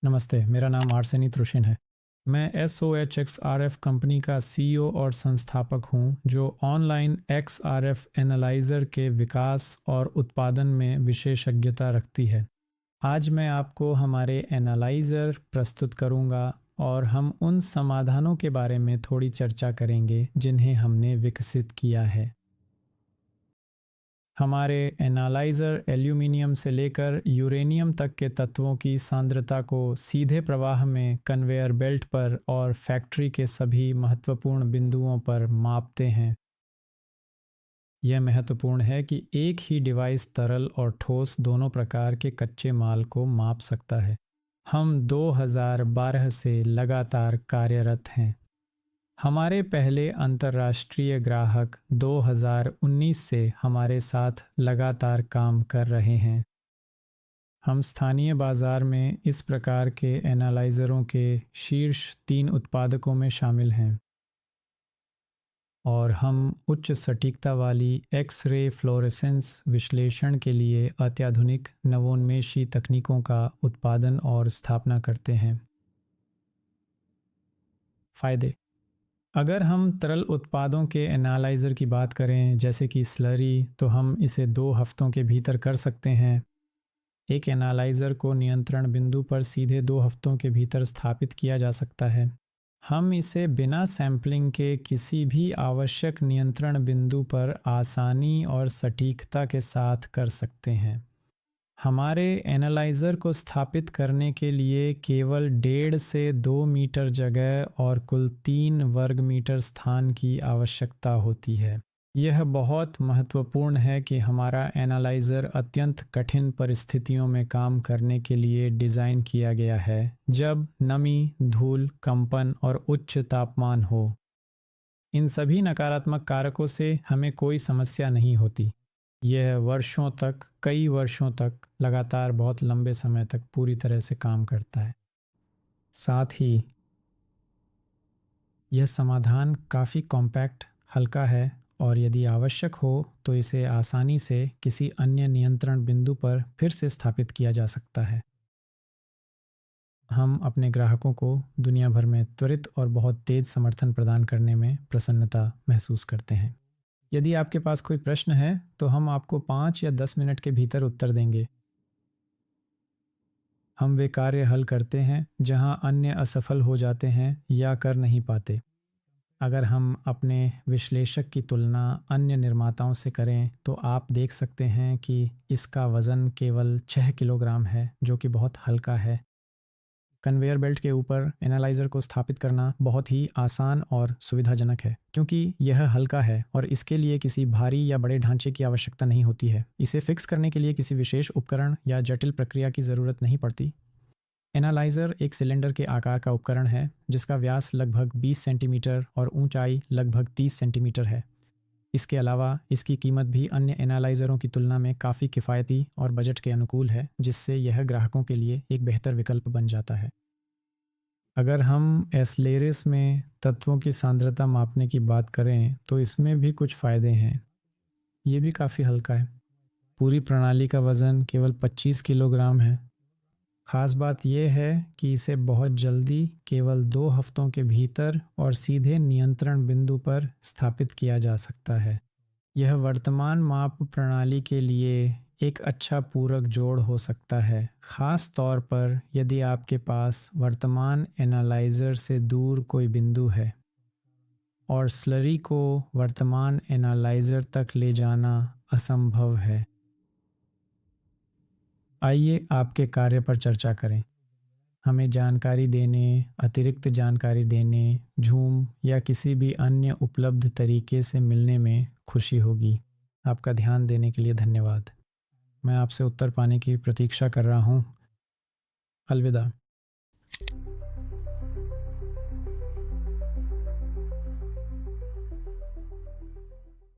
नमस्ते, मेरा नाम आर्सेनी त्रुशिन है। मैं SOHXRF कंपनी का CEO और संस्थापक हूं, जो ऑनलाइन XRF एनालाइज़र के विकास और उत्पादन में विशेषज्ञता रखती है। आज मैं आपको हमारे एनालाइज़र प्रस्तुत करूंगा और हम उन समाधानों के बारे में थोड़ी चर्चा करेंगे जिन्हें हमने विकसित किया है। हमारे एनालाइज़र एल्यूमीनियम से लेकर यूरेनियम तक के तत्वों की सांद्रता को सीधे प्रवाह में कन्वेयर बेल्ट पर और फैक्ट्री के सभी महत्वपूर्ण बिंदुओं पर मापते हैं। यह महत्वपूर्ण है कि एक ही डिवाइस तरल और ठोस दोनों प्रकार के कच्चे माल को माप सकता है। हम 2012 से लगातार कार्यरत हैं। हमारे पहले अंतर्राष्ट्रीय ग्राहक 2019 से हमारे साथ लगातार काम कर रहे हैं। हम स्थानीय बाजार में इस प्रकार के एनालाइज़रों के शीर्ष 3 उत्पादकों में शामिल हैं और हम उच्च सटीकता वाली एक्स-रे फ्लोरेसेंस विश्लेषण के लिए अत्याधुनिक नवोन्मेषी तकनीकों का उत्पादन और स्थापना करते हैं। फ़ायदे: अगर हम तरल उत्पादों के एनालाइज़र की बात करें, जैसे कि स्लरी, तो हम इसे 2 हफ्तों के भीतर कर सकते हैं। एक एनालाइज़र को नियंत्रण बिंदु पर सीधे 2 हफ्तों के भीतर स्थापित किया जा सकता है। हम इसे बिना सैंपलिंग के किसी भी आवश्यक नियंत्रण बिंदु पर आसानी और सटीकता के साथ कर सकते हैं। हमारे एनालाइज़र को स्थापित करने के लिए केवल 1.5 से 2 मीटर जगह और कुल 3 वर्ग मीटर स्थान की आवश्यकता होती है। यह बहुत महत्वपूर्ण है कि हमारा एनालाइज़र अत्यंत कठिन परिस्थितियों में काम करने के लिए डिज़ाइन किया गया है, जब नमी, धूल, कंपन और उच्च तापमान हो। इन सभी नकारात्मक कारकों से हमें कोई समस्या नहीं होती। यह वर्षों तक, कई वर्षों तक, लगातार बहुत लंबे समय तक पूरी तरह से काम करता है। साथ ही यह समाधान काफ़ी कॉम्पैक्ट, हल्का है और यदि आवश्यक हो तो इसे आसानी से किसी अन्य नियंत्रण बिंदु पर फिर से स्थापित किया जा सकता है। हम अपने ग्राहकों को दुनिया भर में त्वरित और बहुत तेज़ समर्थन प्रदान करने में प्रसन्नता महसूस करते हैं। यदि आपके पास कोई प्रश्न है, तो हम आपको 5 या 10 मिनट के भीतर उत्तर देंगे। हम वे कार्य हल करते हैं जहां अन्य असफल हो जाते हैं या कर नहीं पाते। अगर हम अपने विश्लेषक की तुलना अन्य निर्माताओं से करें, तो आप देख सकते हैं कि इसका वज़न केवल 6 किलोग्राम है, जो कि बहुत हल्का है। कन्वेयर बेल्ट के ऊपर एनालाइज़र को स्थापित करना बहुत ही आसान और सुविधाजनक है, क्योंकि यह हल्का है और इसके लिए किसी भारी या बड़े ढांचे की आवश्यकता नहीं होती है। इसे फिक्स करने के लिए किसी विशेष उपकरण या जटिल प्रक्रिया की ज़रूरत नहीं पड़ती। एनालाइज़र एक सिलेंडर के आकार का उपकरण है, जिसका व्यास लगभग 20 सेंटीमीटर और ऊंचाई लगभग 30 सेंटीमीटर है। इसके अलावा इसकी कीमत भी अन्य एनालाइज़रों की तुलना में काफ़ी किफ़ायती और बजट के अनुकूल है, जिससे यह ग्राहकों के लिए एक बेहतर विकल्प बन जाता है। अगर हम एस्लेरिस में तत्वों की सांद्रता मापने की बात करें, तो इसमें भी कुछ फ़ायदे हैं। ये भी काफ़ी हल्का है। पूरी प्रणाली का वज़न केवल 25 किलोग्राम है। ख़ास बात यह है कि इसे बहुत जल्दी, केवल 2 हफ्तों के भीतर और सीधे नियंत्रण बिंदु पर स्थापित किया जा सकता है। यह वर्तमान माप प्रणाली के लिए एक अच्छा पूरक जोड़ हो सकता है, ख़ास तौर पर यदि आपके पास वर्तमान एनालाइज़र से दूर कोई बिंदु है और स्लरी को वर्तमान एनालाइज़र तक ले जाना असंभव है। आइए आपके कार्य पर चर्चा करें। हमें जानकारी देने, अतिरिक्त जानकारी देने, झूम या किसी भी अन्य उपलब्ध तरीके से मिलने में खुशी होगी। आपका ध्यान देने के लिए धन्यवाद। मैं आपसे उत्तर पाने की प्रतीक्षा कर रहा हूँ। अलविदा।